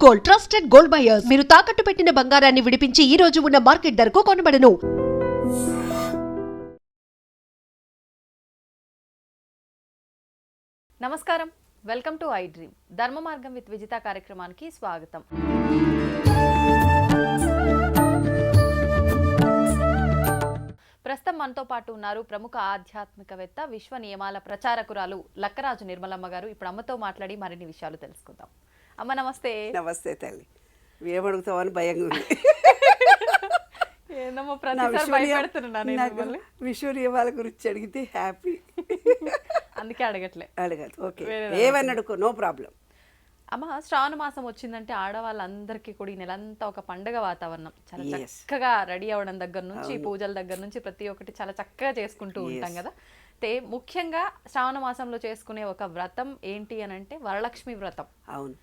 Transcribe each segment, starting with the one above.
Gold, trusted gold buyers. మీరు తాకట్టు పెట్టిన బంగారాన్ని విడిపించి ఈ రోజు ఉన్న మార్కెట్ ధరకు కొనబడను. నమస్కారం, వెల్కమ్ టు ఐ డ్రీమ్. ధర్మ మార్గం విత్ విజిత కార్యక్రమానికి స్వాగతం. ప్రస్తుతం మనతో పాటు ఉన్నారు ప్రముఖ ఆధ్యాత్మికవేత్త, విశ్వ నియమాల ప్రచారకురాలు లక్కరాజు నిర్మలమ్మ గారు. ఇప్పుడు అమ్మతో మాట్లాడి మరిన్ని విషయాలు తెలుసుకుందాం. అమ్మ నమస్తే. నమస్తే తల్లి. ఏమడుగుతావని భయంగా ఉంది. ఏందమ్మా ప్రతిసారి భయపెడుతున్నా నేను మిమ్మల్ని. విశ్వ నియమాల గురించి అడిగితే హ్యాపీ, అందుకే అడగదు. ఓకే, ఏమని అడుకో, నో ప్రాబ్లం. అమ్మ, శ్రావణ మాసం వచ్చిందంటే ఆడవాళ్ళందరికీ కూడా ఈ నెలంతా ఒక పండుగ వాతావరణం. చాలా చక్కగా రెడీ అవ్వడం దగ్గర నుంచి, పూజల దగ్గర నుంచి ప్రతి ఒక్కటి చాలా చక్కగా చేసుకుంటూ ఉంటాం కదా. అయితే ముఖ్యంగా శ్రావణ మాసంలో చేసుకునే ఒక వ్రతం ఏంటి అని అంటే వరలక్ష్మి వ్రతం. అవును.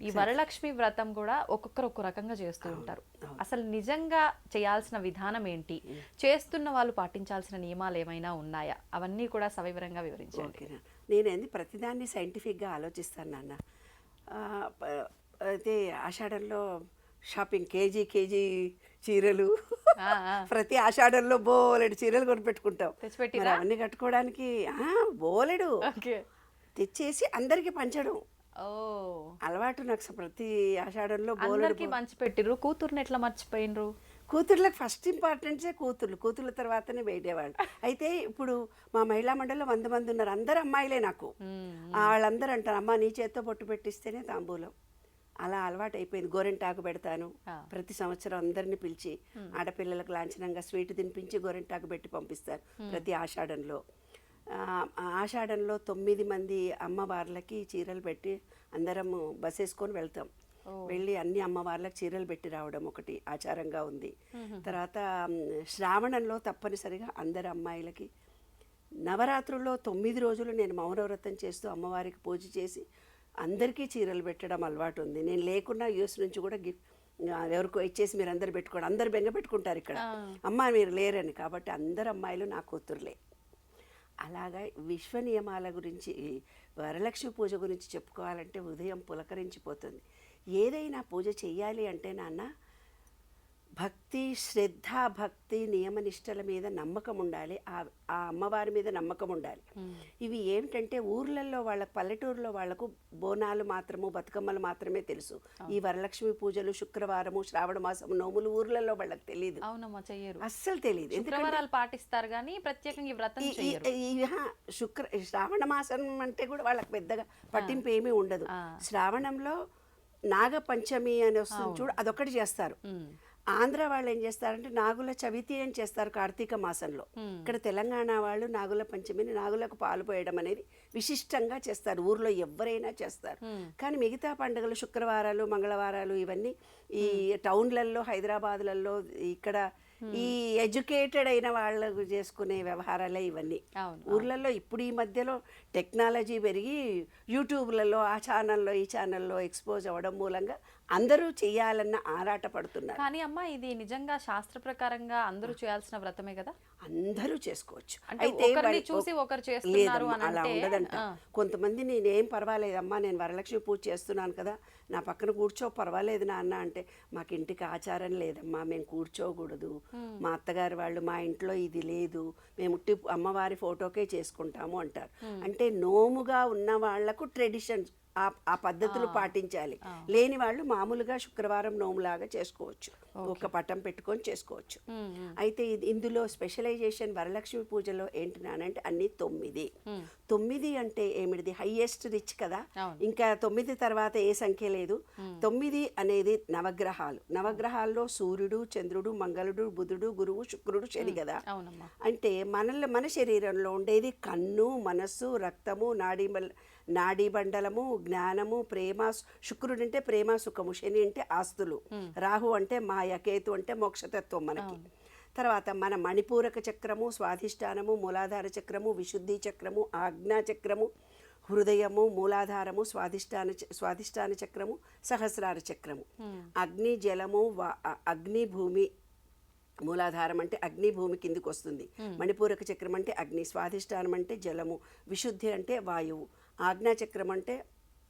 ఈ వరలక్ష్మి వ్రతం కూడా ఒక్కొక్కరు ఒక్క రకంగా చేస్తూ ఉంటారు. అసలు నిజంగా చేయాల్సిన విధానం ఏంటి, చేస్తున్న వాళ్ళు పాటించాల్సిన నియమాలు ఏమైనా ఉన్నాయా, అవన్నీ కూడా సవివరంగా వివరించండి. నేనేంది ప్రతిదాన్ని సైంటిఫిక్గా ఆలోచిస్తాను నాన్న. అయితే ఆషాఢంలో షాపింగ్, కేజీ చీరలు, ప్రతి ఆషాఢంలో బోలెడు చీరలు కొనిపెట్టుకుంటాం. మరి అవన్నీ కట్టుకోవడానికి బోలెడు తెచ్చేసి అందరికి పంచడం అలవాటు నాకు. ప్రతి ఆషాఢంలో బోలెడు పంచి పెట్టిర్రు. కూతుర్ని ఎట్లా మర్చిపోయినరు? కూతుర్లకు ఫస్ట్ ఇంపార్టెన్సే కూతుర్ల తర్వాతనే వేడేవాళ్ళు. అయితే ఇప్పుడు మా మహిళా మండలిలో 100 మంది ఉన్నారు, అందరు అమ్మాయిలే. నాకు వాళ్ళందరూ అంటారు, అమ్మ నీ చేత్తో బొట్టు పెట్టిస్తేనే తాంబూలం. అలా అలవాటు అయిపోయింది. గోరెంటాకు పెడతాను ప్రతి సంవత్సరం, అందరిని పిలిచి ఆడపిల్లలకు లాంఛనంగా స్వీట్ తినిపించి గోరెంటాకు పెట్టి పంపిస్తారు ప్రతి ఆషాఢంలో. ఆషాఢంలో 9 మంది అమ్మవార్లకి చీరలు పెట్టి అందరం బస్ వేసుకొని వెళ్తాం. వెళ్ళి అన్ని అమ్మవార్లకు చీరలు పెట్టి రావడం ఒకటి ఆచారంగా ఉంది. తర్వాత శ్రావణంలో తప్పనిసరిగా అందరు అమ్మాయిలకి నవరాత్రుల్లో 9 రోజులు నేను మౌనవ్రతం చేస్తూ అమ్మవారికి పూజ చేసి అందరికీ చీరలు పెట్టడం అలవాటు ఉంది. నేను లేకున్నా యూఎస్ నుంచి కూడా గిఫ్ట్ ఎవరికో ఇచ్చేసి మీరు అందరు పెట్టుకోండి, అందరు బెంగ పెట్టుకుంటారు ఇక్కడ, అమ్మ మీరు లేరని. కాబట్టి అందరు అమ్మాయిలు నా కూతురులే. అలాగా విశ్వ నియమాల గురించి, వరలక్ష్మి పూజ గురించి చెప్పుకోవాలంటే ఉదయం పులకరించిపోతుంది. ఏదైనా పూజ చెయ్యాలి అంటే నాన్న, భక్తి, శ్రద్ధ, భక్తి, నియమనిష్టల మీద నమ్మకం ఉండాలి, ఆ అమ్మవారి మీద నమ్మకం ఉండాలి. ఇవి ఏమిటంటే ఊర్లలో వాళ్ళకు, పల్లెటూరులో వాళ్లకు బోనాలు మాత్రము, బతుకమ్మలు మాత్రమే తెలుసు. ఈ వరలక్ష్మి పూజలు, శుక్రవారము, శ్రావణ మాసం నోములు ఊర్లలో వాళ్ళకి తెలియదు. అస్సలు తెలియదు. శుక్రవారాలు పాటిస్తారు కానీ ప్రత్యేకంగా వ్రతం శ్రావణ మాసం అంటే కూడా వాళ్ళకి పెద్దగా పట్టింపు ఏమీ ఉండదు. శ్రావణంలో నాగపంచమి అని వస్తుంది చూడు, అదొకటి చేస్తారు. ఆంధ్ర వాళ్ళు ఏం చేస్తారంటే నాగుల చవితి అని చేస్తారు కార్తీక మాసంలో. ఇక్కడ తెలంగాణ వాళ్ళు నాగుల పంచమిని, నాగులకు పాలు పోయడం అనేది విశిష్టంగా చేస్తారు. ఊర్లో ఎవరైనా చేస్తారు. కానీ మిగతా పండుగలు, శుక్రవారాలు, మంగళవారాలు, ఇవన్నీ ఈ టౌన్లలో, హైదరాబాద్లలో, ఇక్కడ ఈ ఎడ్యుకేటెడ్ అయిన వాళ్ళకు చేసుకునే వ్యవహారాలే ఇవన్నీ. ఊర్లలో ఇప్పుడు ఈ మధ్యలో టెక్నాలజీ పెరిగి యూట్యూబ్లలో ఆ ఛానల్లో ఈ ఛానల్లో ఎక్స్పోజ్ అవ్వడం మూలంగా అందరూ చేయాలన్న ఆరాట పడుతున్నారు. కానీ అమ్మ, ఇది నిజంగా శాస్త్ర ప్రకారంగా అందరూ చేయాల్సిన వ్రతమే కదా? అందరూ చేసుకోవచ్చు. అయితే చూసి ఒకరు చేస్తున్నారు అలా ఉండదంట. కొంతమంది నేనేం పర్వాలేదమ్మా, నేను వరలక్ష్మి పూజ చేస్తున్నాను కదా, నా పక్కన కూర్చో, పర్వాలేదు నాన్న అంటే, మాకు ఇంటికి ఆచారం లేదమ్మా, మేము కూర్చోకూడదు, మా అత్తగారు వాళ్ళు మా ఇంట్లో ఇది లేదు, మేము అమ్మవారి ఫోటోకే చేసుకుంటాము అంటారు. అంటే నోముగా ఉన్న వాళ్లకు ట్రెడిషన్, ఆ పద్ధతులు పాటించాలి. లేని వాళ్ళు మామూలుగా శుక్రవారం నోములాగా చేసుకోవచ్చు, ఒక పటం పెట్టుకొని చేసుకోవచ్చు. అయితే ఇందులో స్పెషలైజేషన్ వరలక్ష్మి పూజలో ఏంటంటే అన్ని 9 అంటే ఏమిటిది, హైయెస్ట్ రిచ్ కదా. ఇంకా 9 తర్వాత ఏ సంఖ్య లేదు. 9 అనేది నవగ్రహాలు. నవగ్రహాల్లో సూర్యుడు, చంద్రుడు, మంగళుడు, బుధుడు, గురువు, శుక్రుడు, శని కదా. అంటే మన శరీరంలో ఉండేది కన్ను, మనస్సు, రక్తము, నాడీబండలము, జ్ఞానము, ప్రేమ. శుక్రుడు అంటే ప్రేమ, సుఖము. శని అంటే ఆస్తులు. రాహు అంటే మాయ. కేతు అంటే మోక్షతత్వం మనకి. తర్వాత మన మణిపూరక చక్రము, స్వాధిష్టానము, మూలాధార చక్రము, విశుద్ధి చక్రము, ఆజ్ఞా చక్రము, హృదయము, మూలాధారము, స్వాధిష్టాన చక్రము, సహస్రార చక్రము. అగ్ని, జలము, అగ్ని, భూమి. మూలాధారం అంటే అగ్ని, భూమి కిందికి వస్తుంది. మణిపూరక చక్రం అంటే అగ్ని, స్వాధిష్టానం అంటే జలము, విశుద్ధి అంటే వాయువు, ఆజ్ఞాచక్రం అంటే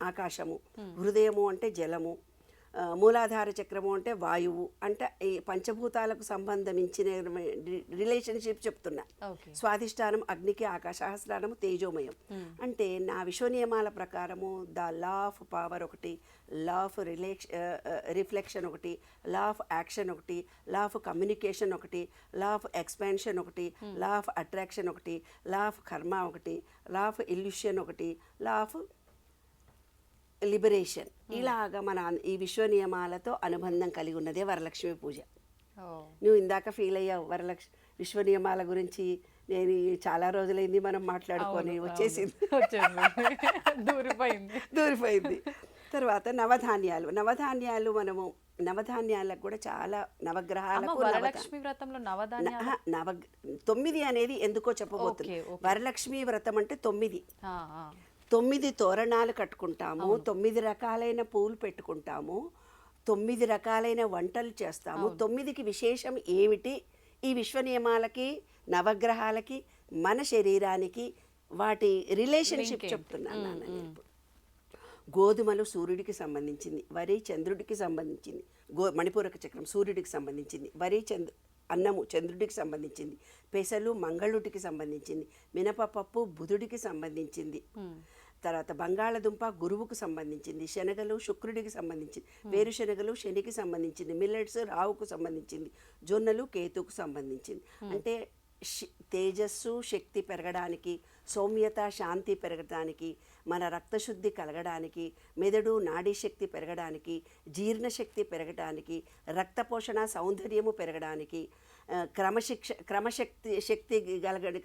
ఆకాశము, హృదయము అంటే జలము, మూలాధార చక్రము అంటే వాయువు, అంటే ఈ పంచభూతాలకు సంబంధించిన రిలేషన్షిప్ చెప్తున్నా. స్వాధిష్టానం అగ్నికి, సహస్రారము తేజోమయం. అంటే నా విశ్వ నియమాల ప్రకారము ద లా ఆఫ్ పవర్ ఒకటి, లా ఆఫ్ రిఫ్లెక్షన్ ఒకటి, లా ఆఫ్ యాక్షన్ ఒకటి, లా ఆఫ్ కమ్యూనికేషన్ ఒకటి, లా ఆఫ్ ఎక్స్పాన్షన్ ఒకటి, లా ఆఫ్ అట్రాక్షన్ ఒకటి, లా ఆఫ్ కర్మ ఒకటి, లా ఆఫ్ ఇల్యూషన్ ఒకటి, లా ఆఫ్ లిబరేషన్. ఇలాగా మన ఈ విశ్వ నియమాలతో అనుబంధం కలిగి ఉన్నదే వరలక్ష్మి పూజ. నువ్వు ఇందాక ఫీల్ అయ్యావు విశ్వ నియమాల గురించి. నేను చాలా రోజులైంది మనం మాట్లాడుకొని, వచ్చేసింది, దూరిపోయింది. తర్వాత నవధాన్యాలు మనము నవధాన్యాలకు కూడా చాలా నవగ్రహాలకు వరలక్ష్మి వ్రతంలో 9 అనేది ఎందుకో చెప్పబోతుంది. వరలక్ష్మి వ్రతం అంటే 9 తోరణాలు కట్టుకుంటాము, 9 రకాలైన పూలు పెట్టుకుంటాము, 9 రకాలైన వంటలు చేస్తాము. 9కి విశేషం ఏమిటి? ఈ విశ్వ నియమాలకి, నవగ్రహాలకి, మన శరీరానికి వాటి రిలేషన్షిప్ చెప్తున్నాను నేను ఇప్పుడు. గోధుమలు సూర్యుడికి సంబంధించింది, వరి చంద్రుడికి సంబంధించింది, మణిపూరక చక్రం సూర్యుడికి సంబంధించింది, వరి అన్నము చంద్రుడికి సంబంధించింది, పెసలు మంగళుడికి సంబంధించింది, మినపపప్పు బుధుడికి సంబంధించింది, తర్వాత బంగాళదుంప గురువుకు సంబంధించింది, శనగలు శుక్రుడికి సంబంధించింది, వేరుశనగలు శనికి సంబంధించింది, మిల్లెట్స్ రావుకు సంబంధించింది, జొన్నలు కేతుకు సంబంధించింది. అంటే తేజస్సు శక్తి పెరగడానికి, సౌమ్యత శాంతి పెరగడానికి, మన రక్తశుద్ధి కలగడానికి, మెదడు నాడీ శక్తి పెరగడానికి, జీర్ణశక్తి పెరగడానికి, రక్తపోషణ సౌందర్యము పెరగడానికి, శక్తి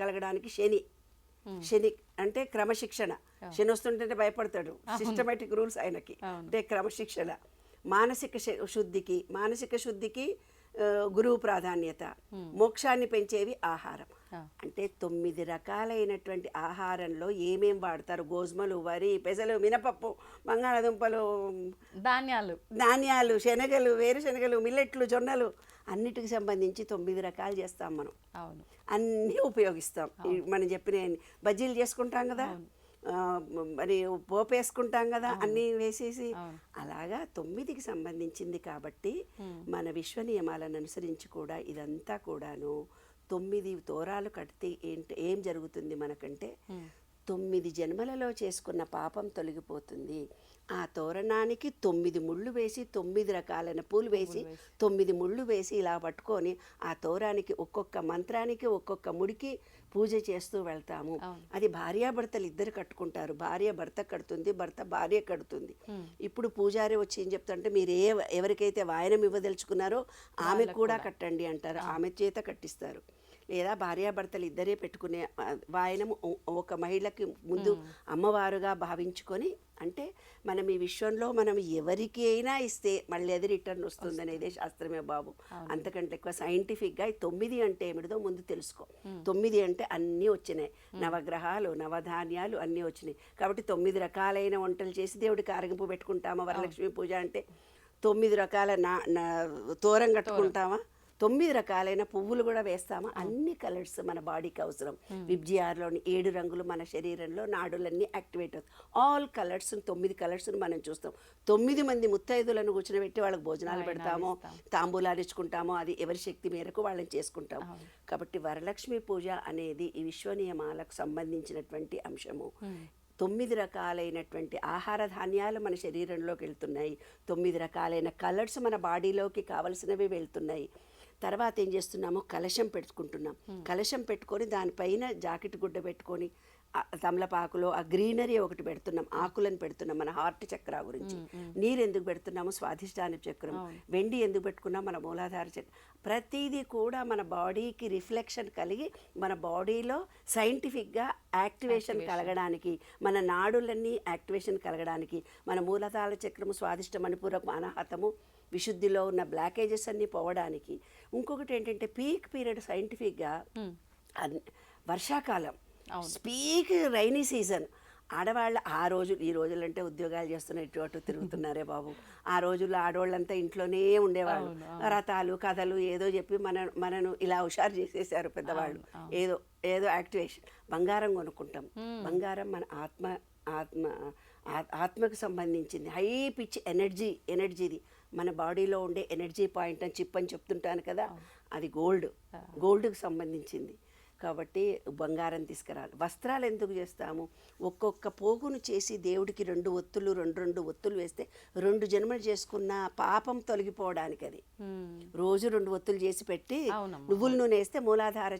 కలగడానికి శని అంటే క్రమశిక్షణ. శని వస్తుంటే భయపడతాడు, సిస్టమేటిక్ రూల్స్ ఆయనకి, అంటే క్రమశిక్షణ. మానసిక శుద్ధికి గురువు ప్రాధాన్యత. మోక్షాన్ని పెంచేవి ఆహారం. అంటే 9 రకాలైనటువంటి ఆహారంలో ఏమేం వాడతారు? గోధుమలు, వరి, పెసలు, మినపప్పు, బంగాళదుంపలు, ధాన్యాలు, శనగలు, వేరుశనగలు, మిల్లెట్లు, జొన్నలు, అన్నిటికి సంబంధించి 9 రకాలు చేస్తాం మనం. అన్నీ ఉపయోగిస్తాం. మనం చెప్పిన బజ్జీలు చేసుకుంటాం కదా, మరి పోపు వేసుకుంటాం కదా, అన్నీ వేసేసి అలాగా 9కి సంబంధించింది. కాబట్టి మన విశ్వ నియమాలను అనుసరించి కూడా ఇదంతా కూడాను 9 తోరాలు కడితే ఏం జరుగుతుంది మనకంటే 9 జన్మలలో చేసుకున్న పాపం తొలగిపోతుంది. ఆ తోరణానికి 9 ముళ్ళు వేసి, 9 రకాలైన పూలు వేసి, 9 ముళ్ళు వేసి ఇలా పట్టుకొని ఆ తోరానికి ఒక్కొక్క మంత్రానికి ఒక్కొక్క ముడికి పూజ చేస్తూ వెళ్తాము. అది భార్యాభర్తలు ఇద్దరు కట్టుకుంటారు. భార్య భర్త కడుతుంది, భర్త భార్య కడుతుంది. ఇప్పుడు పూజారి వచ్చి ఏం చెప్తారంటే, మీరు ఎవరికైతే వాయనం ఇవ్వదలుచుకున్నారో ఆమె కూడా కట్టండి అంటారు. ఆమె చేత కట్టిస్తారు. లేదా భార్యాభర్తలు ఇద్దరే పెట్టుకునే వాయనము ఒక మహిళకి ముందు అమ్మవారుగా భావించుకొని, అంటే మనం ఈ విశ్వంలో మనం ఎవరికి అయినా ఇస్తే మళ్ళీ అది రిటర్న్ వస్తుంది అనేదే శాస్త్రమే బాబు. అంతకంటే ఎక్కువ సైంటిఫిక్గా 9 అంటే ఏమిటిదో ముందు తెలుసుకో. 9 అంటే అన్నీ వచ్చినాయి, నవగ్రహాలు, నవధాన్యాలు అన్నీ వచ్చినాయి. కాబట్టి 9 రకాలైన వంటలు చేసి దేవుడికి ఆరగింపు పెట్టుకుంటామా? వరలక్ష్మి పూజ అంటే 9 రకాల తోరం కట్టుకుంటామా? 9 రకాలైన పువ్వులు కూడా వేస్తామా? అన్ని కలర్స్ మన బాడీకి అవసరం. విబ్జిఆర్లోని 7 రంగులు మన శరీరంలో నాడులన్నీ యాక్టివేట్ అవుతాయి. ఆల్ కలర్స్ 9 కలర్స్ మనం చూస్తాం. 9 మంది ముత్తైదులను కూర్చోబెట్టి వాళ్ళకి భోజనాలు పెడతాము, తాంబూలాలు ఇచ్చుకుంటాము. అది ఎవరి శక్తి మేరకు వాళ్ళని చేసుకుంటాము. కాబట్టి వరలక్ష్మి పూజ అనేది ఈ విశ్వ నియమాలకు సంబంధించినటువంటి అంశము. 9 రకాలైనటువంటి ఆహార ధాన్యాలు మన శరీరంలోకి వెళ్తున్నాయి. 9 రకాలైన కలర్స్ మన బాడీలోకి కావలసినవి వెళ్తున్నాయి. తర్వాత ఏం చేస్తున్నాము? కలశం పెట్టుకుంటున్నాం. కలశం పెట్టుకొని దానిపైన జాకెట్ గుడ్డ పెట్టుకొని తమలపాకులో ఆ గ్రీనరీ ఒకటి పెడుతున్నాం, ఆకులను పెడుతున్నాం మన హార్ట్ చక్ర గురించి. నీరు ఎందుకు పెడుతున్నాము? స్వాధిష్టాన చక్రం. వెండి ఎందుకు పెట్టుకున్నాం? మన మూలాధార చక్రం. ప్రతిదీ కూడా మన బాడీకి రిఫ్లెక్షన్ కలిగి మన బాడీలో సైంటిఫిక్గా యాక్టివేషన్ కలగడానికి, మన నాడులన్నీ యాక్టివేషన్ కలగడానికి, మన మూలాధార చక్రము, స్వాధిష్ట, మణిపూరకం, అనాహతము, విశుద్ధిలో ఉన్న బ్లాకేజెస్ అన్నీ పోవడానికి. ఇంకొకటి ఏంటంటే పీక్ పీరియడ్ సైంటిఫిక్గా వర్షాకాలం, పీక్ రైనీ సీజన్. ఆడవాళ్ళు ఆ రోజులు, ఈ రోజులంటే ఉద్యోగాలు చేస్తున్న ఇటు అటు తిరుగుతున్నారే బాబు. ఆ రోజుల్లో ఆడవాళ్ళంతా ఇంట్లోనే ఉండేవాళ్ళు. రథాలు కథలు ఏదో చెప్పి మనను ఇలా హుషారు చేసేసారు పెద్దవాళ్ళు. ఏదో యాక్టివేషన్. బంగారం కొనుక్కుంటాం. బంగారం మన ఆత్మకు సంబంధించింది. హై పిచ్ ఎనర్జీది. మన బాడీలో ఉండే ఎనర్జీ పాయింట్ అని చిప్ అని చెప్తుంటాను కదా, అది గోల్డ్కి సంబంధించింది. కాబట్టి బంగారం తీసుకురాలి. వస్త్రాలు ఎందుకు చేస్తాము? ఒక్కొక్క పోగును చేసి దేవుడికి 2 ఒత్తులు 2 ఒత్తులు వేస్తే 2 జన్మలు చేసుకున్న పాపం తొలగిపోవడానికి. అది రోజు 2 ఒత్తులు చేసి పెట్టి నువ్వుల నూనె వేస్తే మూలాధార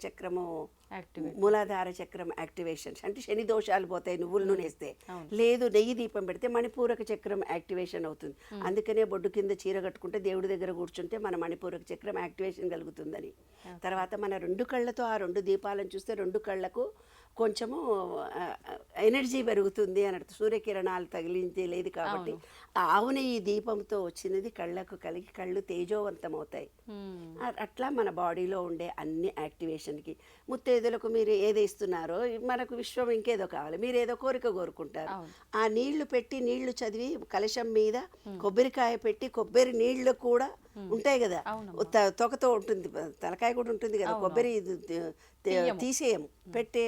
చక్రం యాక్టివేషన్, అంటే శని దోషాలు పోతాయి నువ్వుల నూనె వేస్తే. లేదు నెయ్యి దీపం పెడితే మణిపూరక చక్రం యాక్టివేషన్ అవుతుంది. అందుకనే బొడ్డు కింద చీర కట్టుకుంటే దేవుడి దగ్గర కూర్చుంటే మన మణిపూరక చక్రం యాక్టివేషన్ కలుగుతుందని. తర్వాత మన 2 కళ్ళతో ఆ 2 దీపాలను చూస్తే 2 కళ్ళకు కొంచెము ఎనర్జీ పెరుగుతుంది అన్నట్టు. సూర్యకిరణాలు తగిలించే లేదు కాబట్టి ఆవుని ఈ దీపంతో వచ్చినది కళ్ళకు కలిగి కళ్ళు తేజోవంతం అవుతాయి. అట్లా మన బాడీలో ఉండే అన్ని యాక్టివేషన్కి. ముత్తైదులకు మీరు ఏది ఇస్తున్నారో మనకు విశ్వం ఇంకేదో కావాలి, మీరు ఏదో కోరిక కోరుకుంటారు. ఆ నీళ్లు పెట్టి నీళ్లు చదివి కలశం మీద కొబ్బరికాయ పెట్టి కొబ్బరి నీళ్లు కూడా ఉంటాయి కదా, తొకతో ఉంటుంది, తలకాయ కూడా ఉంటుంది కదా, కొబ్బరి తీసేయం పెట్టే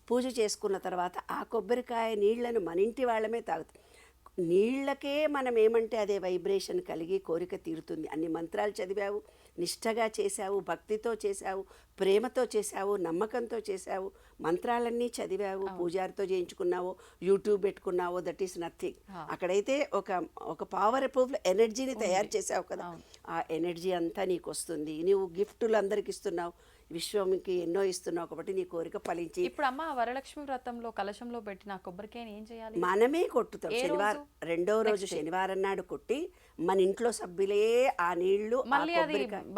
పూజ చేసుకున్న తర్వాత ఆ కొబ్బరికాయ నీళ్లను మన ఇంటి వాళ్ళమే తాగుతాం. నీళ్ళకే మనం ఏమంటే అదే వైబ్రేషన్ కలిగి కోరిక తీరుతుంది. అన్ని మంత్రాలు చదివావు, నిష్టగా చేశావు, భక్తితో చేశావు, ప్రేమతో చేశావు, నమ్మకంతో చేశావు, మంత్రాలన్నీ చదివావు, పూజారితో చేయించుకున్నావో యూట్యూబ్ పెట్టుకున్నావో, దట్ ఈస్ నథింగ్. అక్కడైతే ఒక పవర్ఫుల్ ఎనర్జీని తయారు చేసావు కదా, ఆ ఎనర్జీ అంతా నీకు వస్తుంది. నువ్వు గిఫ్టులు అందరికి ఇస్తున్నావు, విశ్వంకి ఎన్నో ఇస్తున్నావు కాబట్టి నీ కోరిక ఫలించి. ఇప్పుడు అమ్మ వరలక్ష్మి వ్రతంలో కలశంలో పెట్టిన కొబ్బరికాయని ఏం చేయాలి? మనమే కొట్టుతాం. శనివారం 2వ రోజు శనివారం నాడు కొట్టి మన ఇంట్లో సభ్యులే ఆ నీళ్లు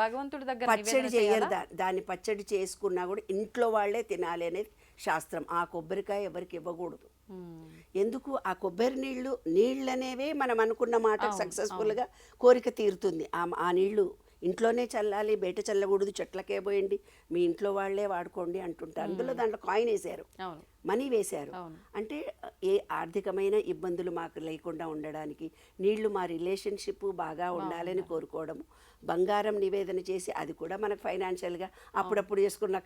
భగవంతుడి దగ్గర పచ్చడి చేయరు. దాన్ని పచ్చడి చేసుకున్నా కూడా ఇంట్లో వాళ్ళే తినాలి అనేది శాస్త్రం. ఆ కొబ్బరికాయ ఎవరికి ఇవ్వకూడదు. ఎందుకు? ఆ కొబ్బరి నీళ్ళనేవే మనం అనుకున్న మాట సక్సెస్ఫుల్గా కోరిక తీరుతుంది. ఆ నీళ్లు ఇంట్లోనే చల్లాలి, బయట చల్లకూడదు, చెట్లకే పోయండి, మీ ఇంట్లో వాళ్ళే వాడుకోండి అంటుంటారు. అందులో దాంట్లో కాయిన్ వేశారు, మనీ వేశారు. అంటే ఏ ఆర్థికమైన ఇబ్బందులు మాకు లేకుండా ఉండడానికి, నీళ్లు మా రిలేషన్షిప్ బాగా ఉండాలని కోరుకోవడము, బంగారం నివేదన చేసి అది కూడా మనకు ఫైనాన్షియల్గా అప్పుడప్పుడు చేసుకున్న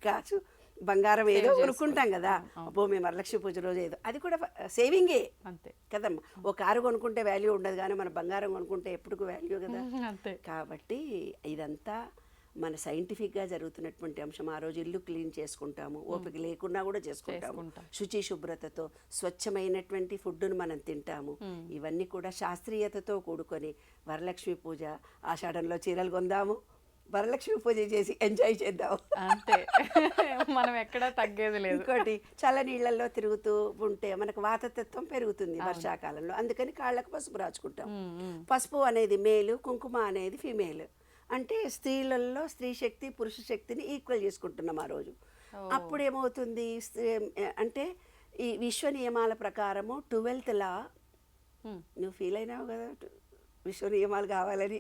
కాసు బంగారం ఏదో కొనుక్కుంటాం కదా, అబ్బో మేము వరలక్ష్మి పూజ రోజు ఏదో, అది కూడా సేవింగే అంతే కదమ్మా. ఒక కారు కొనుక్కుంటే వాల్యూ ఉండదు, కానీ మన బంగారం కొనుక్కుంటే ఎప్పుడు వాల్యూ కదా. కాబట్టి ఇదంతా మన సైంటిఫిక్గా జరుగుతున్నటువంటి అంశం. ఆ రోజు ఇల్లు క్లీన్ చేసుకుంటాము, ఓపిక లేకున్నా కూడా చేసుకుంటాము, శుచి శుభ్రతతో స్వచ్ఛమైనటువంటి ఫుడ్ను మనం తింటాము. ఇవన్నీ కూడా శాస్త్రీయతతో కూడుకొని వరలక్ష్మి పూజ ఆషాఢంలో చీరలు కొందాము, వరలక్ష్మి పూజ చేసి ఎంజాయ్ చేద్దాం అంతే. మనం ఎక్కడ తగ్గేది లేదు. ఇంకోటి చల్ల నీళ్ళల్లో తిరుగుతూ ఉంటే మనకు వాతతత్వం పెరుగుతుంది వర్షాకాలంలో, అందుకని కాళ్ళకు పసుపు రాచుకుంటాం. పసుపు అనేది మేలు, కుంకుమ అనేది ఫీమేల్. అంటే స్త్రీలలో స్త్రీ శక్తి పురుష శక్తిని ఈక్వల్ చేసుకుంటున్నాం ఆ రోజు. అప్పుడు ఏమవుతుంది అంటే ఈ విశ్వ నియమాల ప్రకారము 12th లా నువ్వు ఫీల్ అయినావు కదా, విశ్వ నియమాలు కావాలని.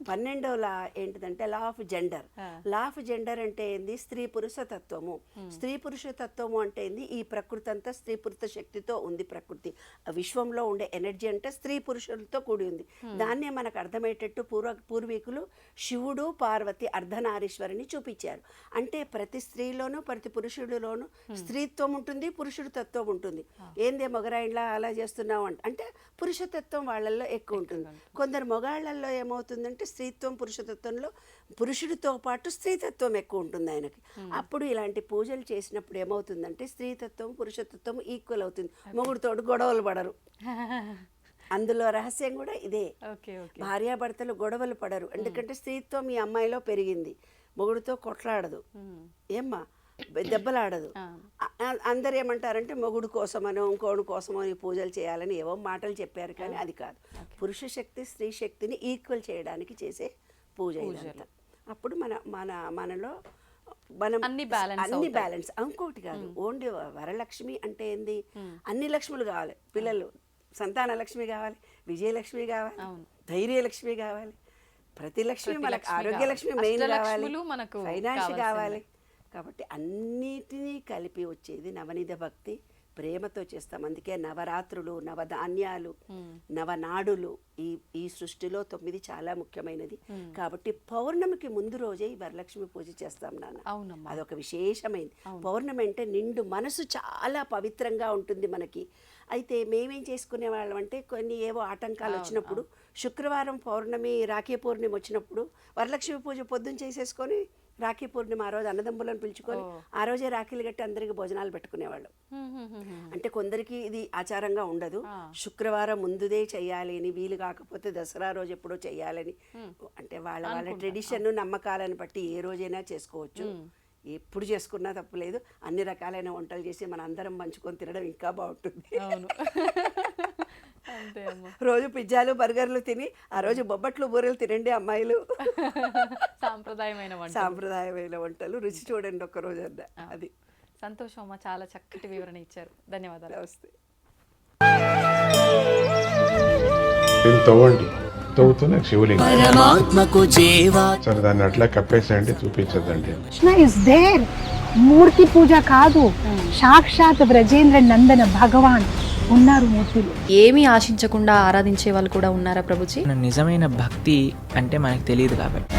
12వ లా ఏంటిదంటే law of gender. Law of gender అంటే ఏంది? స్త్రీ పురుష తత్వము. స్త్రీ పురుష తత్వము అంటే ఏంది? ఈ ప్రకృతి అంతా స్త్రీ పురుష శక్తితో ఉంది. ప్రకృతి విశ్వంలో ఉండే ఎనర్జీ అంటే స్త్రీ పురుషులతో కూడి ఉంది. దాన్నే మనకు అర్థమయ్యేటట్టు పూర్వీకులు శివుడు పార్వతి అర్ధనారీశ్వరిని చూపించారు. అంటే ప్రతి స్త్రీలోనూ ప్రతి పురుషుడిలోనూ స్త్రీత్వం ఉంటుంది, పురుషుడి తత్వం ఉంటుంది. ఏందే మొగరాయిలా అలా చేస్తున్నావు అంటే పురుషతత్వం వాళ్ళల్లో ఎక్కువ ఉంటుంది. కొందరు మొగాళ్లలో ఏమవుతుందంటే స్త్రీత్వం పురుషతత్వంలో పురుషుడితో పాటు స్త్రీతత్వం ఎక్కువ ఉంటుంది ఆయనకి. అప్పుడు ఇలాంటి పూజలు చేసినప్పుడు ఏమవుతుందంటే స్త్రీతత్వం పురుషతత్వం ఈక్వల్ అవుతుంది. మొగుడితోడు గొడవలు పడరు. అందులో రహస్యం కూడా ఇదే. భార్యాభర్తలు గొడవలు పడరు, ఎందుకంటే స్త్రీత్వం ఈ అమ్మాయిలో పెరిగింది. మొగుడితో కొట్లాడదు, ఏమ్మా దెబ్బలాడదు. అందరు ఏమంటారంటే మొగుడు కోసమనో ఇంకోడు కోసమో పూజలు చేయాలని ఏవో మాటలు చెప్పారు, కానీ అది కాదు. పురుష శక్తి స్త్రీ శక్తిని ఈక్వల్ చేయడానికి చేసే పూజ ఇదంతా. అప్పుడు మనలో మనం అన్ని బ్యాలెన్స్. ఇంకోటి కాదు, ఓన్లీ వరలక్ష్మి అంటే ఏంది? అన్ని లక్ష్ములు కావాలి. పిల్లలు సంతాన లక్ష్మి కావాలి, విజయలక్ష్మి కావాలి, ధైర్యలక్ష్మి కావాలి, ప్రతి లక్ష్మి మనకు, ఆరోగ్యలక్ష్మి మెయిన్ కావాలి, ఫైనాన్స్ కావాలి. కాబట్టి అన్నిటినీ కలిపి వచ్చేది నవనిధ భక్తి, ప్రేమతో చేస్తాం. అందుకే నవరాత్రులు, నవధాన్యాలు, నవనాడులు ఈ సృష్టిలో 9 చాలా ముఖ్యమైనది. కాబట్టి పౌర్ణమికి ముందు రోజే ఈ వరలక్ష్మి పూజ చేస్తాం నాన్న. అదొక విశేషమైనది. పౌర్ణమి అంటే నిండు మనసు చాలా పవిత్రంగా ఉంటుంది మనకి. అయితే మేమేం చేసుకునే వాళ్ళం అంటే కొన్ని ఏవో ఆటంకాలు వచ్చినప్పుడు శుక్రవారం పౌర్ణమి రాఖీ పూర్ణిమ వచ్చినప్పుడు వరలక్ష్మి పూజ పొద్దున్న చేసేసుకొని రాఖీ పూర్ణిమ ఆ రోజు అన్నదమ్ములను పిలుచుకొని ఆ రోజే రాఖీలు కట్టి అందరికి భోజనాలు పెట్టుకునేవాళ్ళు. అంటే కొందరికి ఇది ఆచారంగా ఉండదు, శుక్రవారం ముందుదే చెయ్యాలి అని, వీలు కాకపోతే దసరా రోజు ఎప్పుడో చెయ్యాలని, అంటే వాళ్ళ వాళ్ళ ట్రెడిషన్ నమ్మకాలను బట్టి ఏ రోజైనా చేసుకోవచ్చు. ఎప్పుడు చేసుకున్నా తప్పులేదు. అన్ని రకాలైన వంటలు చేసి మన అందరం పంచుకొని తినడం ఇంకా బాగుంటుంది. రోజు పిజ్జాలు బర్గర్లు తిని ఆ రోజు బొబ్బట్లు బూరెలు తినండి అమ్మాయిలు. సాంప్రదాయమైన వంటలు రుచి చూడండి ఒక్క రోజు అన్న. అది సంతోషం అమ్మ, చాలా చక్కటి వివరణ ఇచ్చారు. ధన్యవాదాలు. వస్తే తవ్వండి, తవ్వుతూనే శివలింగం సరే దాన్ని అట్లా కప్పేసేయండి, చూపించదండి. Krishna is there. మూర్తి పూజ కాదు, సాక్షాత్ బ్రజేంద్ర నందన భగవాన్ ఉన్నారు మూర్తులు. ఏమీ ఆశించకుండా ఆరాధించే వాళ్ళు కూడా ఉన్నారా ప్రభుజీ? నిజమైన భక్తి అంటే మనకు తెలియదు కాబట్టి